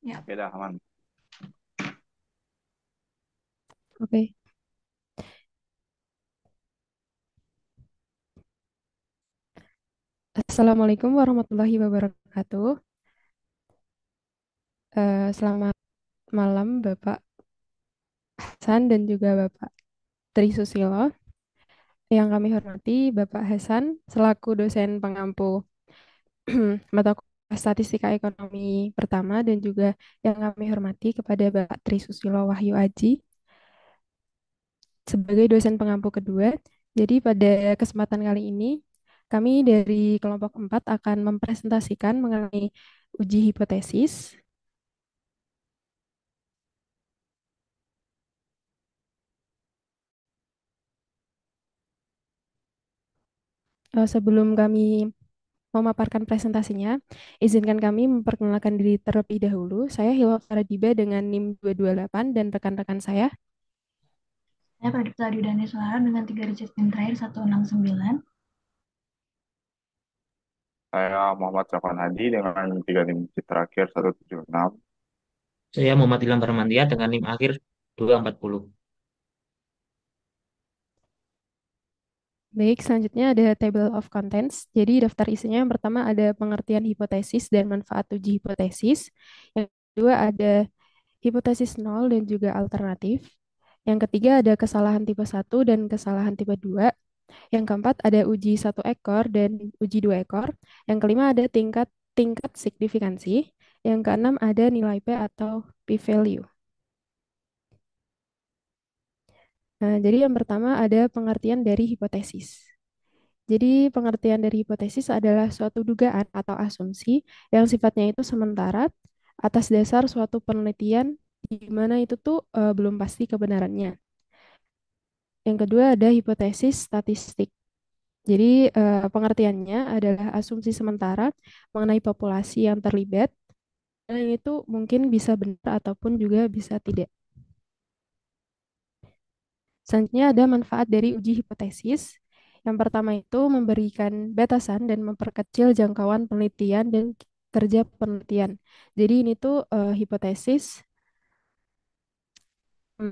Ya, Oke dah, aman. Oke. Assalamualaikum warahmatullahi wabarakatuh. Selamat malam Bapak Hasan dan juga Bapak Tri Susilo. Yang kami hormati Bapak Hasan selaku dosen pengampu mata kuliah Statistika Ekonomi pertama dan juga yang kami hormati kepada Bapak Tri Susilo Wahyu Aji sebagai dosen pengampu kedua. Jadi pada kesempatan kali ini kami dari kelompok 4 akan mempresentasikan mengenai uji hipotesis. Sebelum kami memaparkan presentasinya, izinkan kami memperkenalkan diri terlebih dahulu. Saya Hilal Faradiba dengan NIM 228 dan rekan-rekan saya. saya Pradipta Dani Suara dengan 3 digit PIN terakhir 169. Saya Muhammad Safwan Hadi dengan 3 digit terakhir 176. Saya Muhammad Ilham Permandia dengan NIM akhir 240. Baik, selanjutnya ada table of contents. Jadi daftar isinya yang pertama ada pengertian hipotesis dan manfaat uji hipotesis. Yang kedua ada hipotesis nol dan juga alternatif. Yang ketiga ada kesalahan tipe satu dan kesalahan tipe 2. Yang keempat ada uji satu ekor dan uji 2 ekor. Yang kelima ada tingkat tingkat signifikansi. Yang keenam ada nilai P atau p-value. Nah, jadi yang pertama ada pengertian dari hipotesis. Jadi pengertian dari hipotesis adalah suatu dugaan atau asumsi yang sifatnya itu sementara atas dasar suatu penelitian di mana itu tuh belum pasti kebenarannya. Yang kedua ada hipotesis statistik. Jadi pengertiannya adalah asumsi sementara mengenai populasi yang terlibat dan itu mungkin bisa benar ataupun juga bisa tidak. Selanjutnya ada manfaat dari uji hipotesis. Yang pertama itu memberikan batasan dan memperkecil jangkauan penelitian dan kerja penelitian. Jadi ini tuh hipotesis. hmm,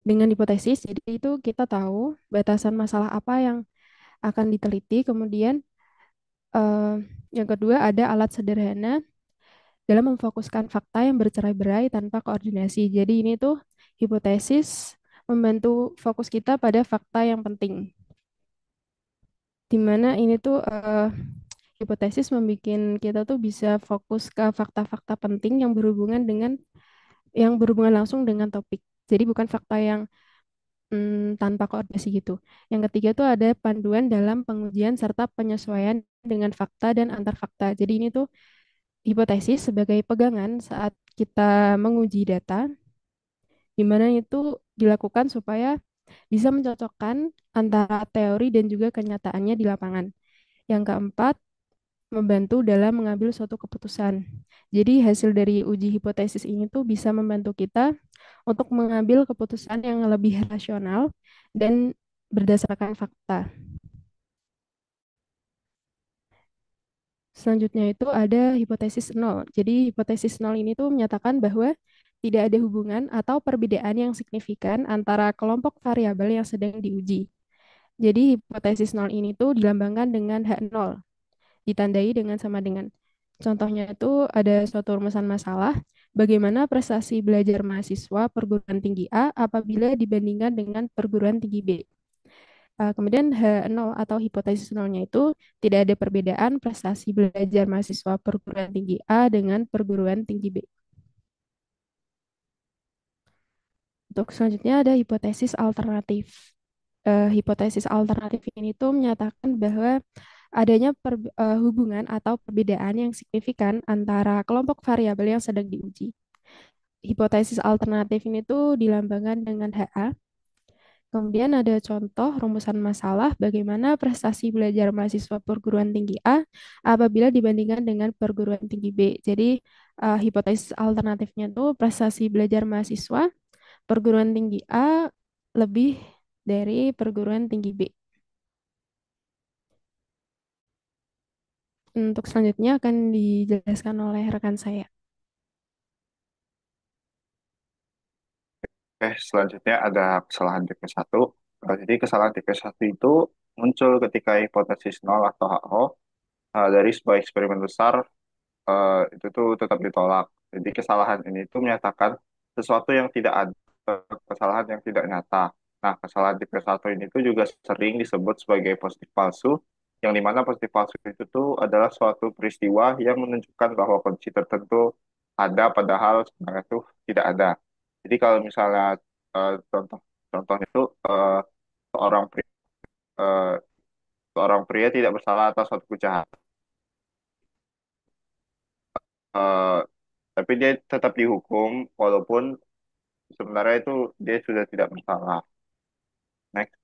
Dengan hipotesis, jadi itu kita tahu batasan masalah apa yang akan diteliti. Kemudian eh, yang kedua ada alat sederhana dalam memfokuskan fakta yang bercerai-berai tanpa koordinasi. Jadi ini tuh hipotesis membantu fokus kita pada fakta yang penting. Di mana ini tuh hipotesis membuat kita tuh bisa fokus ke fakta-fakta penting yang berhubungan langsung dengan topik. Jadi bukan fakta yang tanpa koordinasi gitu. Yang ketiga tuh ada panduan dalam pengujian serta penyesuaian dengan fakta dan antar fakta. Jadi ini tuh hipotesis sebagai pegangan saat kita menguji data, di mana itu dilakukan supaya bisa mencocokkan antara teori dan juga kenyataannya di lapangan. Yang keempat, membantu dalam mengambil suatu keputusan. Jadi hasil dari uji hipotesis ini tuh bisa membantu kita untuk mengambil keputusan yang lebih rasional dan berdasarkan fakta. Selanjutnya itu ada hipotesis nol. Jadi hipotesis nol ini tuh menyatakan bahwa tidak ada hubungan atau perbedaan yang signifikan antara kelompok variabel yang sedang diuji. Jadi hipotesis nol ini tuh dilambangkan dengan H0, ditandai dengan sama dengan. Contohnya itu ada suatu rumusan masalah, bagaimana prestasi belajar mahasiswa perguruan tinggi A apabila dibandingkan dengan perguruan tinggi B. Kemudian H0 atau hipotesis nolnya itu tidak ada perbedaan prestasi belajar mahasiswa perguruan tinggi A dengan perguruan tinggi B. Untuk selanjutnya ada hipotesis alternatif. Hipotesis alternatif ini tuh menyatakan bahwa adanya hubungan atau perbedaan yang signifikan antara kelompok variabel yang sedang diuji. Hipotesis alternatif ini tuh dilambangkan dengan HA. Kemudian ada contoh rumusan masalah bagaimana prestasi belajar mahasiswa perguruan tinggi A apabila dibandingkan dengan perguruan tinggi B. Jadi hipotesis alternatifnya tuh prestasi belajar mahasiswa perguruan tinggi A lebih dari perguruan tinggi B. Untuk selanjutnya akan dijelaskan oleh rekan saya. Oke, selanjutnya ada kesalahan tipe satu. Jadi kesalahan tipe satu itu muncul ketika hipotesis nol atau HO dari sebuah eksperimen besar itu tuh tetap ditolak. Jadi kesalahan ini tuh menyatakan sesuatu yang tidak ada, kesalahan yang tidak nyata. Nah, kesalahan tipe satu ini tuh juga sering disebut sebagai positif palsu, yang dimana positif palsu itu tuh adalah suatu peristiwa yang menunjukkan bahwa kondisi tertentu ada, padahal sebenarnya tuh tidak ada. Jadi kalau misalnya contoh contohnya itu seorang pria, eh, seorang pria tidak bersalah atas suatu kejahatan, eh, tapi dia tetap dihukum walaupun sebenarnya itu dia sudah tidak bersalah. Next.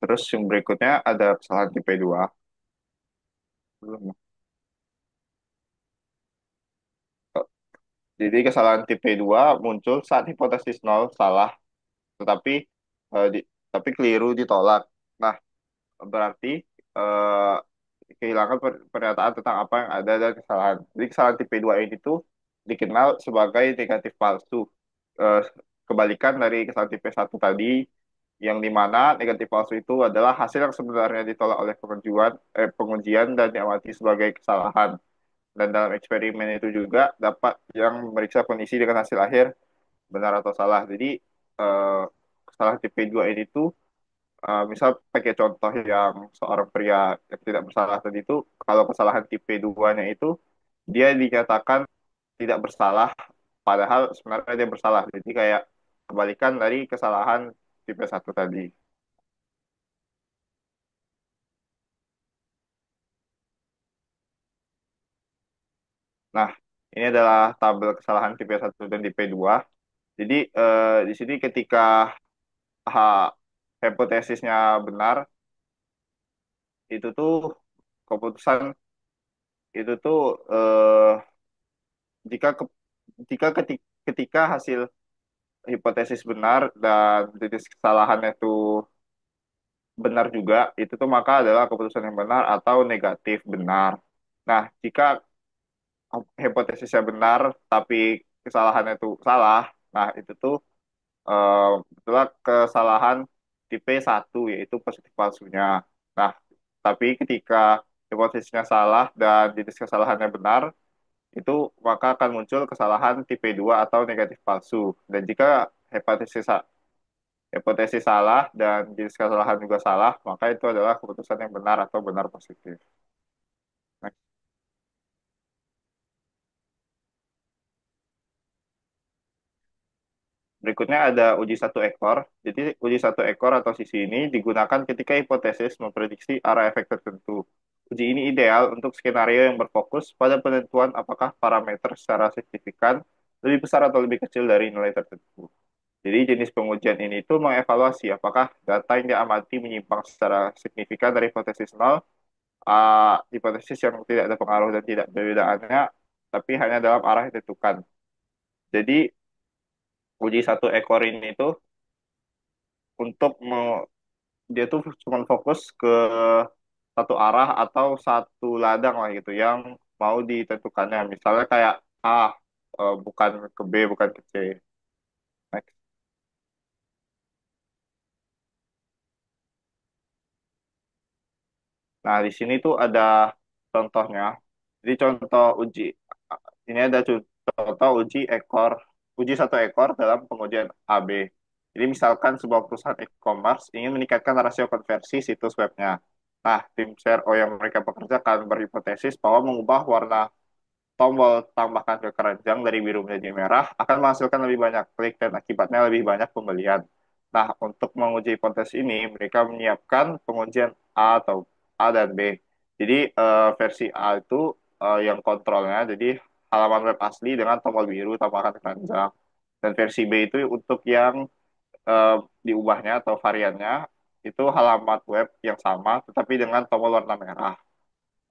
Terus yang berikutnya ada kesalahan tipe 2. Jadi kesalahan tipe 2 muncul saat hipotesis nol salah, tetapi eh, di- tapi keliru ditolak. Nah, berarti eh, kehilangan pernyataan tentang apa yang ada dan kesalahan. Jadi kesalahan tipe 2 ini tuh dikenal sebagai negatif palsu. Eh, Kebalikan dari kesalahan tipe satu tadi, yang dimana negatif palsu itu adalah hasil yang sebenarnya ditolak oleh pengujian dan diamati sebagai kesalahan. Dan dalam eksperimen itu juga dapat yang memeriksa kondisi dengan hasil akhir benar atau salah. Jadi eh, kesalahan tipe 2 ini tuh misal pakai contoh yang seorang pria yang tidak bersalah tadi itu, kalau kesalahan tipe 2-nya itu dia dinyatakan tidak bersalah, padahal sebenarnya dia bersalah. Jadi kayak kebalikan dari kesalahan tipe satu tadi. Nah, ini adalah tabel kesalahan tipe satu dan tipe 2. Jadi di sini ketika H, hipotesisnya benar, itu tuh keputusan itu tuh jika ke- ketika hasil hipotesis benar dan titik kesalahannya itu benar juga, itu tuh maka adalah keputusan yang benar atau negatif benar. Nah, jika hipotesisnya benar tapi kesalahannya itu salah, nah itu tuh itulah kesalahan tipe satu, yaitu positif palsunya. Nah, tapi ketika hipotesisnya salah dan titik kesalahannya benar, itu maka akan muncul kesalahan tipe 2 atau negatif palsu. Dan jika hipotesis hipotesis salah dan jenis kesalahan juga salah, maka itu adalah keputusan yang benar atau benar positif. Nah, berikutnya ada uji satu ekor. Jadi uji satu ekor atau sisi ini digunakan ketika hipotesis memprediksi arah efek tertentu. Uji ini ideal untuk skenario yang berfokus pada penentuan apakah parameter secara signifikan lebih besar atau lebih kecil dari nilai tertentu. Jadi jenis pengujian ini itu mengevaluasi apakah data yang diamati menyimpang secara signifikan dari hipotesis nol, hipotesis yang tidak ada pengaruh dan tidak perbedaannya, tapi hanya dalam arah yang ditentukan. Jadi uji satu ekor ini tuh untuk dia tuh cuma fokus ke satu arah atau satu ladang lah gitu yang mau ditentukannya. Misalnya kayak A, bukan ke B, bukan ke C. Next. Nah, di sini tuh ada contohnya. Jadi contoh uji ini ada contoh uji satu ekor dalam pengujian AB. Jadi misalkan sebuah perusahaan e-commerce ingin meningkatkan rasio konversi situs webnya. Nah, tim CRO yang mereka pekerjakan berhipotesis bahwa mengubah warna tombol tambahkan ke keranjang dari biru menjadi merah akan menghasilkan lebih banyak klik dan akibatnya lebih banyak pembelian. Nah, untuk menguji hipotesis ini, mereka menyiapkan pengujian A dan B. Jadi versi A itu yang kontrolnya, jadi halaman web asli dengan tombol biru tambahkan keranjang. Dan versi B itu untuk yang diubahnya atau variannya itu halaman web yang sama tetapi dengan tombol warna merah.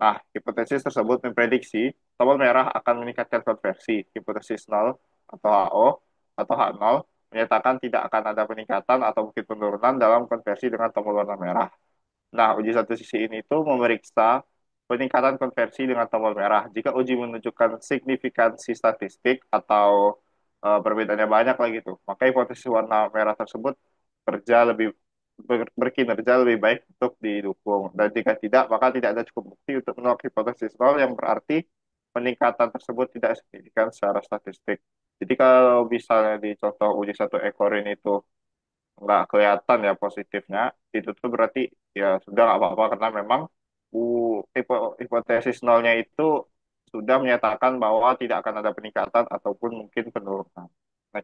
Nah, hipotesis tersebut memprediksi tombol merah akan meningkatkan konversi. Hipotesis nol atau HO atau H0 menyatakan tidak akan ada peningkatan atau mungkin penurunan dalam konversi dengan tombol warna merah. Nah, uji satu sisi ini itu memeriksa peningkatan konversi dengan tombol merah. Jika uji menunjukkan signifikansi statistik atau perbedaannya banyak lagi tuh, maka hipotesis warna merah tersebut berkinerja lebih baik untuk didukung. Dan jika tidak, maka tidak ada cukup bukti untuk menolak hipotesis nol yang berarti peningkatan tersebut tidak signifikan secara statistik. Jadi kalau misalnya di contoh uji satu ekor ini tuh nggak kelihatan ya positifnya, itu tuh berarti ya sudah nggak apa-apa karena memang hipotesis nolnya itu sudah menyatakan bahwa tidak akan ada peningkatan ataupun mungkin penurunan. Nah,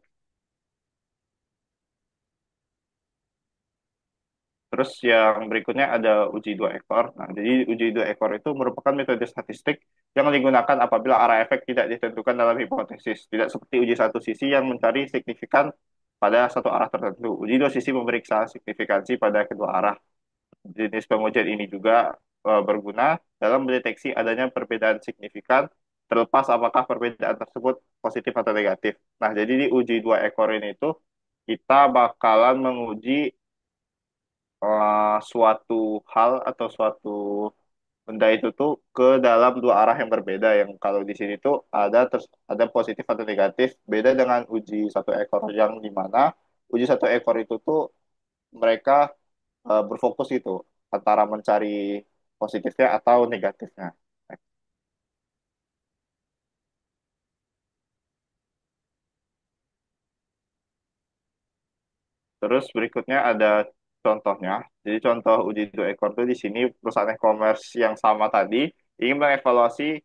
terus yang berikutnya ada uji dua ekor. Nah, jadi uji dua ekor itu merupakan metode statistik yang digunakan apabila arah efek tidak ditentukan dalam hipotesis. Tidak seperti uji satu sisi yang mencari signifikan pada satu arah tertentu. Uji dua sisi memeriksa signifikansi pada kedua arah. Jenis pengujian ini juga berguna dalam mendeteksi adanya perbedaan signifikan terlepas apakah perbedaan tersebut positif atau negatif. Nah, jadi di uji dua ekor ini itu kita bakalan menguji suatu hal atau suatu benda itu tuh ke dalam dua arah yang berbeda yang kalau di sini tuh ada positif atau negatif beda dengan uji satu ekor yang di mana uji satu ekor itu tuh mereka berfokus itu antara mencari positifnya atau negatifnya. Terus berikutnya ada contohnya. Jadi contoh uji dua ekor tuh di sini perusahaan e-commerce yang sama tadi ingin mengevaluasi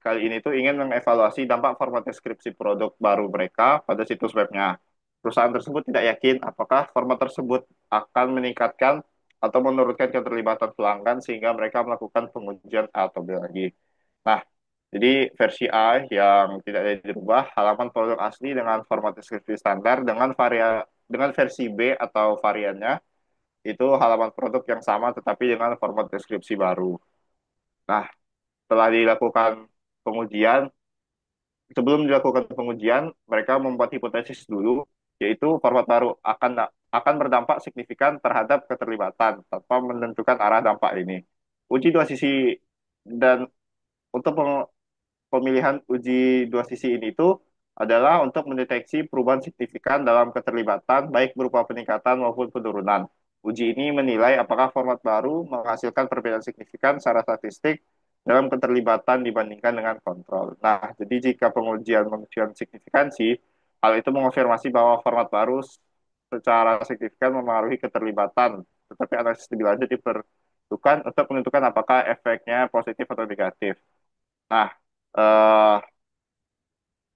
kali ini tuh ingin mengevaluasi dampak format deskripsi produk baru mereka pada situs webnya. Perusahaan tersebut tidak yakin apakah format tersebut akan meningkatkan atau menurunkan keterlibatan pelanggan sehingga mereka melakukan pengujian A atau B lagi. Nah, jadi versi A yang tidak ada dirubah, halaman produk asli dengan format deskripsi standar dengan versi B atau variannya itu halaman produk yang sama tetapi dengan format deskripsi baru. Nah, setelah dilakukan pengujian, sebelum dilakukan pengujian, mereka membuat hipotesis dulu, yaitu format baru akan berdampak signifikan terhadap keterlibatan tanpa menentukan arah dampak ini. Uji dua sisi dan untuk pemilihan uji dua sisi ini itu adalah untuk mendeteksi perubahan signifikan dalam keterlibatan, baik berupa peningkatan maupun penurunan. Uji ini menilai apakah format baru menghasilkan perbedaan signifikan secara statistik dalam keterlibatan dibandingkan dengan kontrol. Nah, jadi jika pengujian menunjukkan signifikansi, hal itu mengonfirmasi bahwa format baru secara signifikan memengaruhi keterlibatan, tetapi analisis lebih lanjut diperlukan untuk menentukan apakah efeknya positif atau negatif. Nah, eh,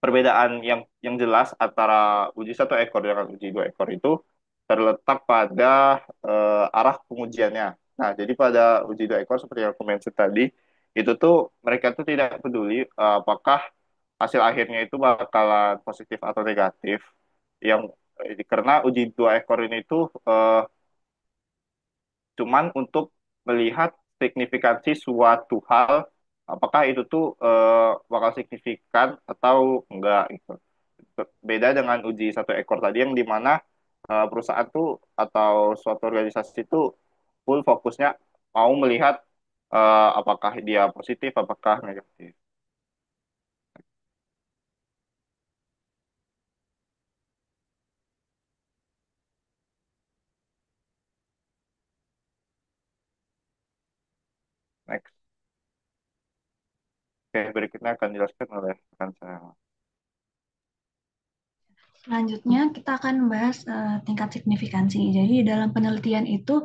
perbedaan yang jelas antara uji satu ekor dengan uji dua ekor itu terletak pada arah pengujiannya. Nah, jadi pada uji dua ekor seperti yang aku mention tadi, itu tuh mereka tuh tidak peduli apakah hasil akhirnya itu bakalan positif atau negatif. Yang karena uji dua ekor ini tuh cuman untuk melihat signifikansi suatu hal, apakah itu tuh bakal signifikan atau enggak gitu. Beda dengan uji satu ekor tadi yang dimana perusahaan tuh atau suatu organisasi itu full fokusnya mau melihat apakah dia positif, apakah negatif. Next. Oke, berikutnya akan dijelaskan oleh rekan saya. Selanjutnya kita akan membahas tingkat signifikansi. Jadi dalam penelitian itu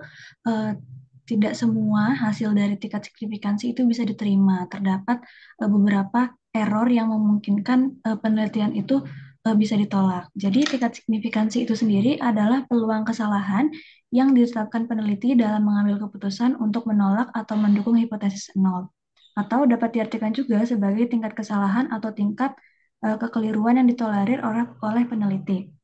tidak semua hasil dari tingkat signifikansi itu bisa diterima. Terdapat beberapa error yang memungkinkan penelitian itu bisa ditolak. Jadi tingkat signifikansi itu sendiri adalah peluang kesalahan yang ditetapkan peneliti dalam mengambil keputusan untuk menolak atau mendukung hipotesis nol. Atau dapat diartikan juga sebagai tingkat kesalahan atau tingkat kekeliruan yang ditolerir oleh peneliti.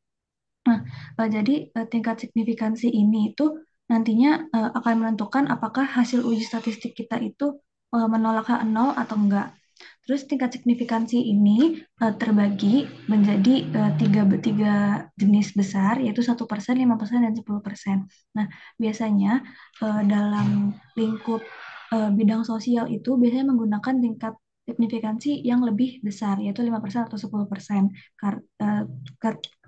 Nah, jadi tingkat signifikansi ini itu nantinya akan menentukan apakah hasil uji statistik kita itu menolak nol atau enggak. Terus tingkat signifikansi ini terbagi menjadi tiga jenis besar, yaitu 1%, 5%, dan 10%. Nah, biasanya dalam lingkup bidang sosial itu biasanya menggunakan tingkat signifikansi yang lebih besar, yaitu 5% atau 10%.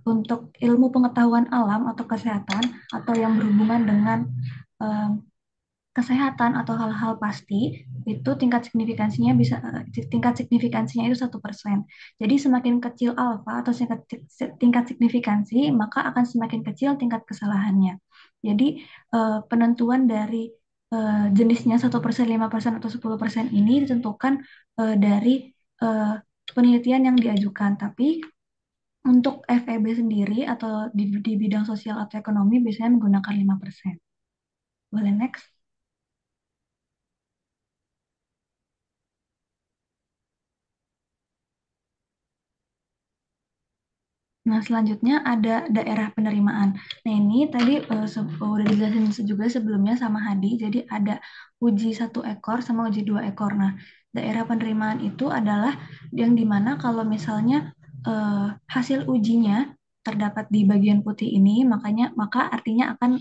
Untuk ilmu pengetahuan alam atau kesehatan atau yang berhubungan dengan eh, kesehatan atau hal-hal pasti itu tingkat signifikansinya itu 1%. Jadi semakin kecil alfa atau tingkat signifikansi maka akan semakin kecil tingkat kesalahannya. Jadi penentuan dari jenisnya 1%, 5% atau 10% ini ditentukan dari eh, penelitian yang diajukan. Tapi untuk FEB sendiri atau di bidang sosial atau ekonomi biasanya menggunakan 5%. Boleh next? Nah, selanjutnya ada daerah penerimaan. Nah, ini tadi udah dijelasin juga sebelumnya sama Hadi. Jadi ada uji 1 ekor sama uji 2 ekor. Nah, daerah penerimaan itu adalah yang dimana kalau misalnya hasil ujinya terdapat di bagian putih ini, maka artinya akan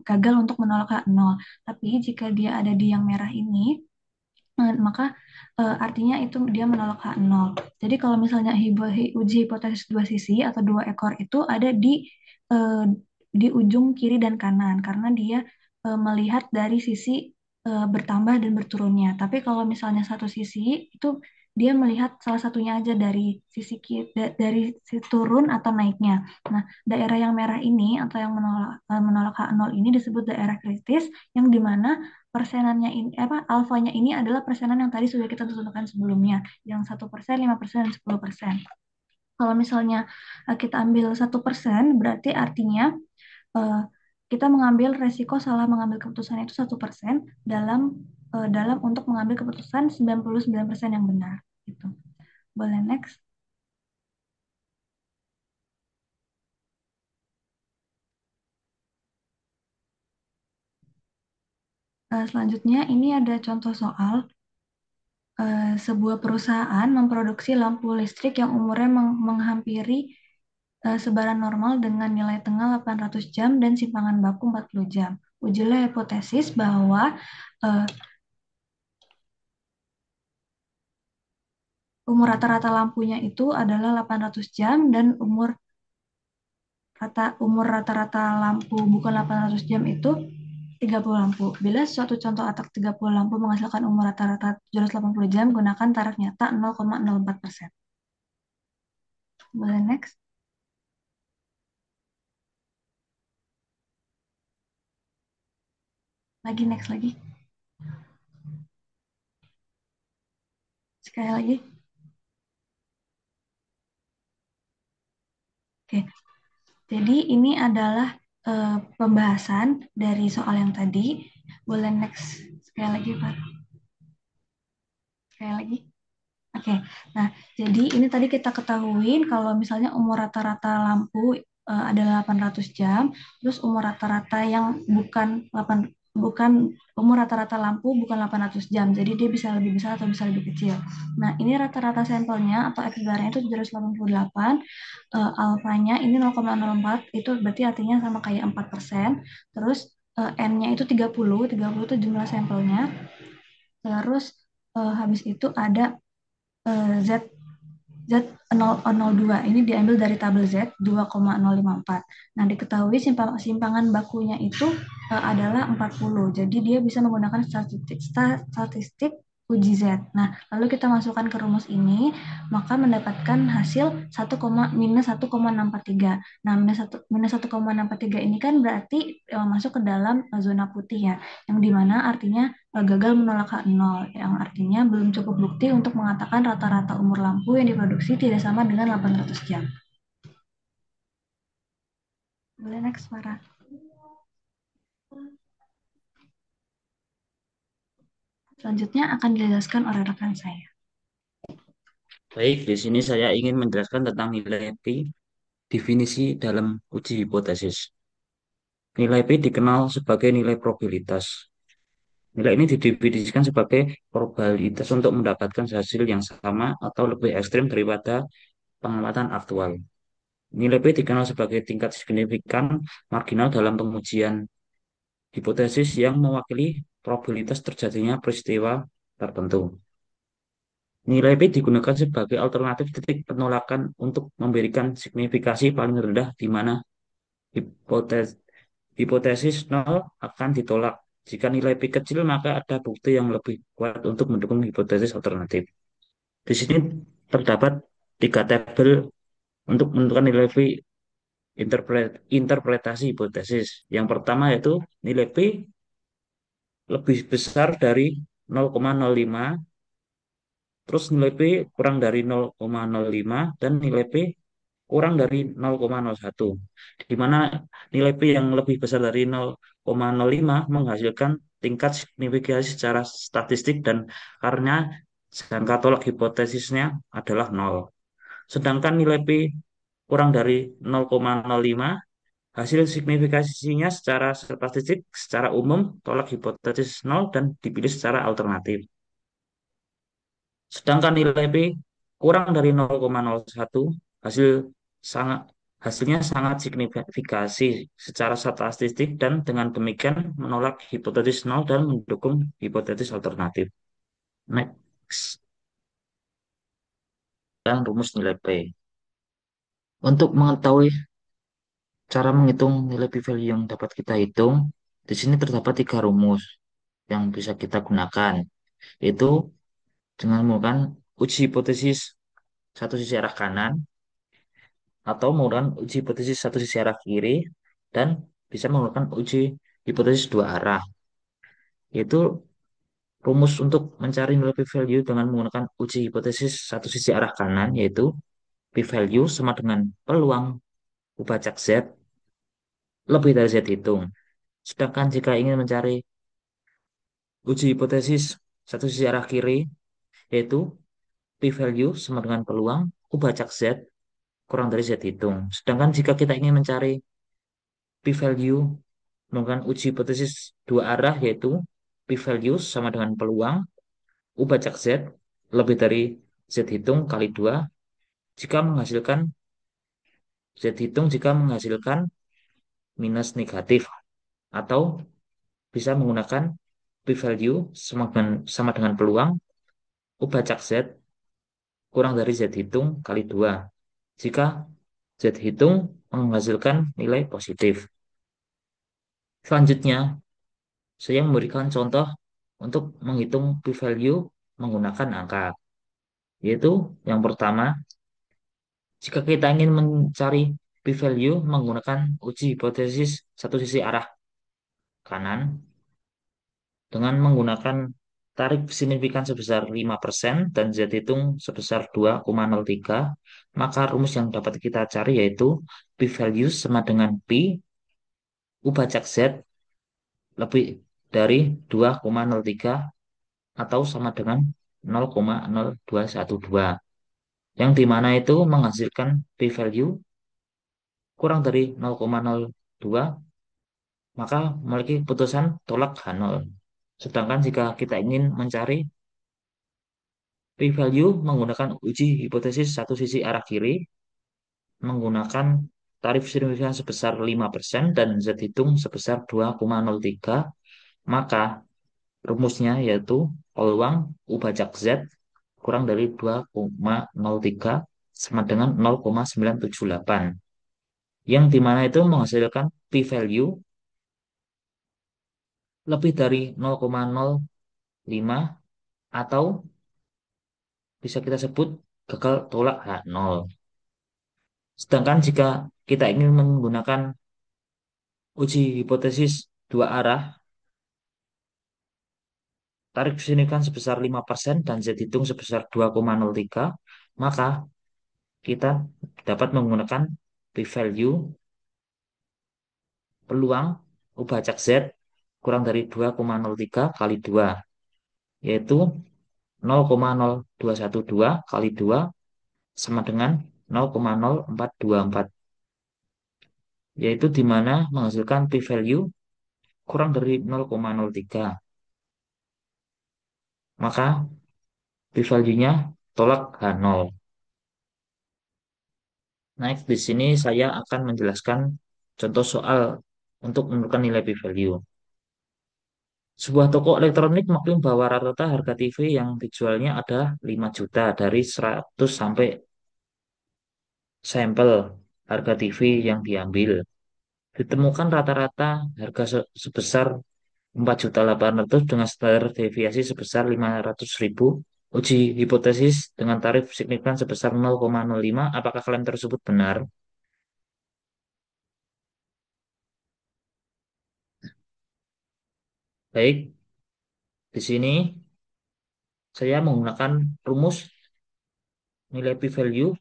gagal untuk menolak H0. Tapi jika dia ada di yang merah ini, maka artinya itu dia menolak H0. Jadi kalau misalnya uji hipotesis 2 sisi atau 2 ekor itu ada eh, di ujung kiri dan kanan karena dia melihat dari sisi bertambah dan berturunnya. Tapi kalau misalnya 1 sisi itu dia melihat salah satunya aja dari sisi dari sisi turun atau naiknya. Nah, daerah yang merah ini atau yang menolak H0 ini disebut daerah kritis yang dimana persenannya ini alfanya ini adalah persenan yang tadi sudah kita tentukan sebelumnya, yang 1%, 5%, dan 10%. Kalau misalnya kita ambil 1%, berarti artinya eh, kita mengambil resiko salah mengambil keputusan itu 1% dalam untuk mengambil keputusan 99% yang benar. Gitu. Boleh next? Selanjutnya ini ada contoh soal sebuah perusahaan memproduksi lampu listrik yang umurnya menghampiri sebaran normal dengan nilai tengah 800 jam dan simpangan baku 40 jam. Ujilah hipotesis bahwa uh, umur rata-rata lampunya itu adalah 800 jam dan umur rata-rata lampu bukan 800 jam itu 30 lampu. Bila suatu contoh atak 30 lampu menghasilkan umur rata-rata 780 jam, gunakan taraf nyata 0,04%. Boleh next? Next lagi. Sekali lagi. Oke. Jadi ini adalah pembahasan dari soal yang tadi. Boleh next sekali lagi, Pak. Sekali lagi. Oke, nah jadi ini tadi kita ketahuin kalau misalnya umur rata-rata lampu adalah 800 jam, terus umur rata-rata yang bukan umur rata-rata lampu bukan 800 jam, jadi dia bisa lebih besar atau bisa lebih kecil. Nah ini rata-rata sampelnya atau X barnya itu 788, alfanya ini 0,04, itu berarti artinya sama kayak 4%, terus N-nya itu 30 itu jumlah sampelnya, terus habis itu ada Z Z002 ini diambil dari tabel Z 2,054. Nah, diketahui simpangan bakunya itu adalah 40. Jadi dia bisa menggunakan statistik uji Z. Nah, lalu kita masukkan ke rumus ini, maka mendapatkan hasil 1,-1,643. Nah, -1,643 ini kan berarti masuk ke dalam zona putih ya, yang dimana artinya gagal menolak H0, yang artinya belum cukup bukti untuk mengatakan rata-rata umur lampu yang diproduksi tidak sama dengan 800 jam. Boleh next, Farah. Selanjutnya akan dijelaskan oleh rekan saya. Baik, di sini saya ingin menjelaskan tentang nilai P, definisi dalam uji hipotesis. Nilai P dikenal sebagai nilai probabilitas. Nilai ini didefinisikan sebagai probabilitas untuk mendapatkan hasil yang sama atau lebih ekstrim daripada pengamatan aktual. Nilai P dikenal sebagai tingkat signifikan marginal dalam pengujian hipotesis yang mewakili probabilitas terjadinya peristiwa tertentu. Nilai P digunakan sebagai alternatif titik penolakan untuk memberikan signifikasi paling rendah di mana hipotesis, hipotesis nol akan ditolak. Jika nilai P kecil, maka ada bukti yang lebih kuat untuk mendukung hipotesis alternatif. Di sini terdapat tiga tabel untuk menentukan nilai P interpretasi hipotesis. Yang pertama yaitu nilai P lebih besar dari 0,05, terus nilai P kurang dari 0,05, dan nilai P kurang dari 0,01. Di mana nilai P yang lebih besar dari 0,05 menghasilkan tingkat signifikasi secara statistik dan karena jangka tolak hipotesisnya adalah 0. Sedangkan nilai P kurang dari 0,05, hasil signifikasinya secara statistik secara umum tolak hipotesis 0 dan dipilih secara alternatif. Sedangkan nilai P kurang dari 0,01, hasil sangat hasilnya sangat signifikasi secara statistik dan dengan demikian menolak hipotesis 0 dan mendukung hipotesis alternatif. Next, dan rumus nilai P. Untuk mengetahui cara menghitung nilai p-value yang dapat kita hitung, di sini terdapat tiga rumus yang bisa kita gunakan, yaitu dengan menggunakan uji hipotesis satu sisi arah kanan atau menggunakan uji hipotesis satu sisi arah kiri dan bisa menggunakan uji hipotesis dua arah. Yaitu rumus untuk mencari nilai p-value dengan menggunakan uji hipotesis satu sisi arah kanan yaitu p-value sama dengan peluang ubacak Z lebih dari Z hitung. Sedangkan jika ingin mencari uji hipotesis satu sisi arah kiri yaitu p-value sama dengan peluang ubacak Z kurang dari Z hitung. Sedangkan jika kita ingin mencari p-value menggunakan uji hipotesis dua arah yaitu p-value sama dengan peluang U bacak Z lebih dari Z hitung kali 2 jika menghasilkan Z hitung jika menghasilkan minus negatif atau bisa menggunakan p-value sama dengan peluang U bacak Z kurang dari Z hitung kali 2 jika Z hitung menghasilkan nilai positif. Selanjutnya, saya memberikan contoh untuk menghitung p-value menggunakan angka, yaitu yang pertama, jika kita ingin mencari p-value menggunakan uji hipotesis satu sisi arah kanan dengan menggunakan tarif signifikan sebesar 5% dan Z hitung sebesar 2,03, maka rumus yang dapat kita cari yaitu p-value sama dengan P U bacak Z lebih dari 2,03 atau sama dengan 0,0212 yang dimana itu menghasilkan p-value kurang dari 0,02 maka memiliki putusan tolak H0. Sedangkan jika kita ingin mencari p-value menggunakan uji hipotesis satu sisi arah kiri menggunakan tarif signifikan sebesar 5% dan Z hitung sebesar 2,03 maka rumusnya yaitu peluang U bajak Z kurang dari 2,03 sama dengan 0,978 yang dimana itu menghasilkan p-value lebih dari 0,05 atau bisa kita sebut gagal tolak H0. Sedangkan jika kita ingin menggunakan uji hipotesis dua arah, tarif signifikan sebesar 5% dan Z hitung sebesar 2,03, maka kita dapat menggunakan p-value peluang U bacak Z kurang dari 2,03 kali 2, yaitu 0,0212 kali 2 sama dengan 0,0424, yaitu di mana menghasilkan p-value kurang dari 0,03. Maka p-value-nya tolak H0. Next, di sini saya akan menjelaskan contoh soal untuk menentukan nilai p-value. Sebuah toko elektronik maklum bahwa rata-rata harga TV yang dijualnya ada 5 juta dari 100 sampai sampel harga TV yang diambil. Ditemukan rata-rata harga sebesar 4.800.000 dengan standar deviasi sebesar 500.000. Uji hipotesis dengan tarif signifikan sebesar 0,05. Apakah klaim tersebut benar? Baik, di sini saya menggunakan rumus nilai p-value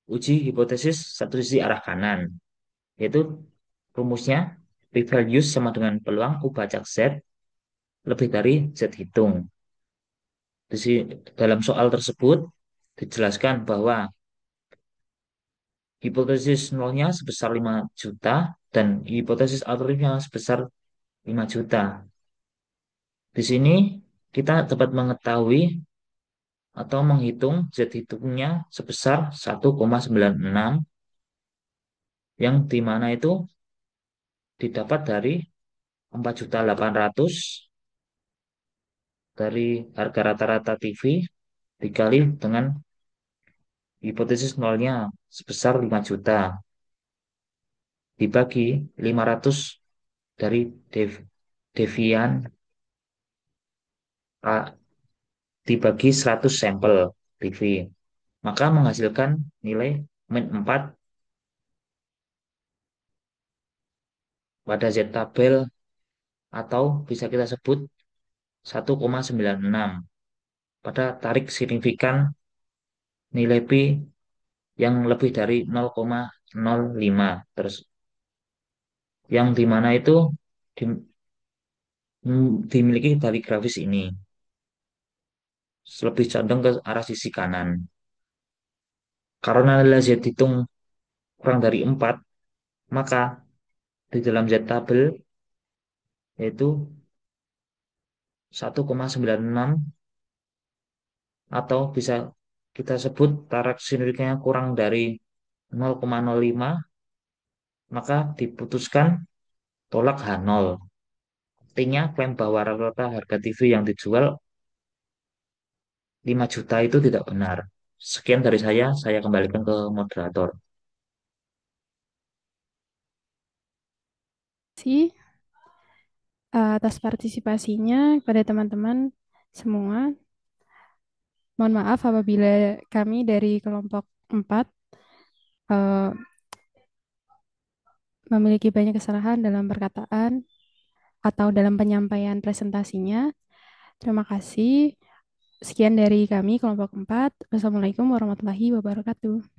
uji hipotesis satu sisi arah kanan, yaitu rumusnya p-value sama dengan peluang U pacak Z lebih dari Z hitung. Dalam soal tersebut dijelaskan bahwa hipotesis nolnya sebesar 5 juta dan hipotesis alternatifnya sebesar 5 juta. Di sini kita dapat mengetahui atau menghitung Z hitungnya sebesar 1,96 yang dimana itu didapat dari 4.800.000 dari harga rata-rata TV dikali dengan hipotesis nolnya sebesar 5 juta dibagi 500 dari devian dibagi 100 sampel TV, maka menghasilkan nilai min 4 pada Z tabel atau bisa kita sebut 1,96 pada tarik signifikan nilai P yang lebih dari 0,05 terus yang dimana itu di- dimiliki dari grafis ini lebih condong ke arah sisi kanan karena nilai Z hitung kurang dari 4 maka di dalam Z tabel yaitu 1,96 atau bisa kita sebut tarik signifikannya kurang dari 0,05 maka diputuskan tolak H0. Artinya klaim bahwa rata-rata harga TV yang dijual 5 juta itu tidak benar. Sekian dari saya kembalikan ke moderator. Sih atas partisipasinya kepada teman-teman semua. Mohon maaf apabila kami dari kelompok 4 eh, memiliki banyak kesalahan dalam perkataan atau dalam penyampaian presentasinya. Terima kasih. Sekian dari kami kelompok 4. Wassalamualaikum warahmatullahi wabarakatuh.